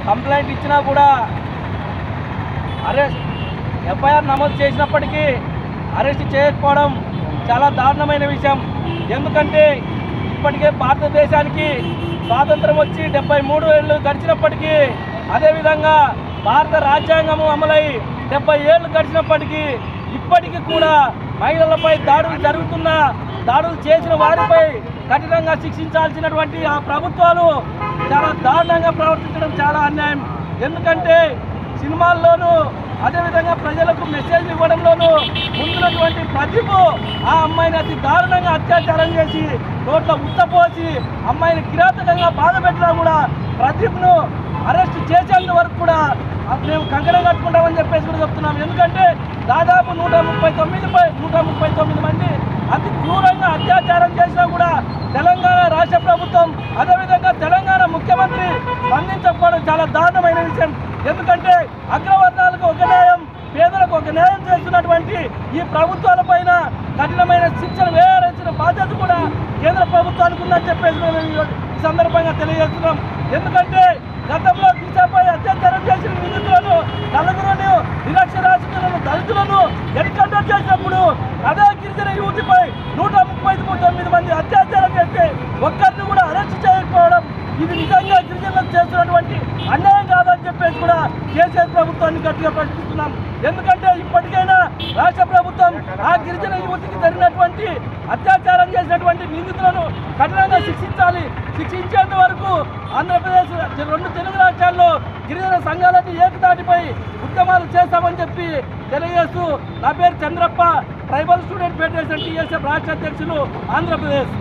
Complaint ఇచ్చినా కూడా arrest FIR నమోదు చేసినప్పటికీ అరెస్ట్ చేయకపోవడం చాలా దారుణమైన విషయం. ఎందుకంటే ఇప్పటికే భారతదేశానికి స్వాతంత్రం వచ్చి 73 ఏళ్ళు గడిచినప్పటికీ, అదేవిధంగా భారత రాజ్యాంగము అమలై 70 ఏళ్ళు గడిచినప్పటికీ ఇప్పటికీ కూడా మహిళలపై దాడులు జరుగుతున్న, దాడులు చేసిన వారిపై కఠినంగా శిక్షించాల్సినటువంటి ఆ ప్రభుత్వాలు చాలా దారుణంగా ప్రవర్తించడం చాలా అన్యాయం. ఎందుకంటే సినిమాల్లోనూ అదేవిధంగా ప్రజలకు మెసేజ్ ఇవ్వడంలోనూ ముందున్నటువంటి ప్రతిభ ఆ అమ్మాయిని అతి దారుణంగా అత్యాచారం చేసి నోట్లో ఉత్తపోసి అమ్మాయిని కిరాతకంగా బాధ పెట్టినా కూడా ప్రదీప్ను అరెస్ట్ చేసేంత వరకు కూడా మేము కంకణం కట్టుకుంటామని చెప్పేసి కూడా చెప్తున్నాం. ఎందుకంటే దాదాపు 139 మంది అతి క్రూరంగా అత్యాచారం చేసినా కూడా తెలంగాణ రాష్ట్ర ప్రభుత్వం అదేవిధంగా తెలంగాణ ముఖ్యమంత్రి స్పందించకపోవడం చాలా దారుణమైన విషయం. ఎందుకంటే అగ్రవర్ణాలకు ఒక న్యాయం, పేదలకు ఒక న్యాయం చేస్తున్నటువంటి ఈ ప్రభుత్వాలపైన కఠినమైన శిక్షణ వేయాల్సిన బాధ్యత కూడా కేంద్ర ప్రభుత్వానికి ఉందని చెప్పేసి మేము ఈ సందర్భంగా తెలియజేస్తున్నాం. ఎందుకంటే గతంలో దిశపై అత్యాచారం చేసిన నిందితులను, నలుగురును, నిరక్షరాస్యులను, దళితులను ఎన్కౌంటర్ చేసినప్పుడు అదే గిరిజన యువతిపై 139 మంది అత్యాచారం చేస్తే ఒక్కరిని కూడా అరెస్ట్ చేయకపోవడం ఇది నిజంగా గిరిజనులకు చేస్తున్నటువంటి అన్యాయం కాదని చెప్పేసి కూడా కేసీఆర్ ప్రభుత్వాన్ని గట్టిగా ప్రశ్నిస్తున్నాం. ఎందుకంటే ఇప్పటికైనా రాష్ట్ర ప్రభుత్వం ఆ గిరిజన యువతికి జరిగినటువంటి అత్యాచారం చేసినటువంటి నిందితులను కఠినంగా శిక్షించాలి. శిక్షించేంత వరకు ఆంధ్రప్రదేశ్ 2 తెలుగు రాష్ట్రాల్లో గిరిజన సంఘాలన్నీ ఏకతాటిపై ఉద్యమాలు చేస్తామని చెప్పి తెలియజేస్తూ, నా పేరు Chandrappa, tribal student federation TSF రాష్ట్ర అధ్యక్షులు, ఆంధ్రప్రదేశ్.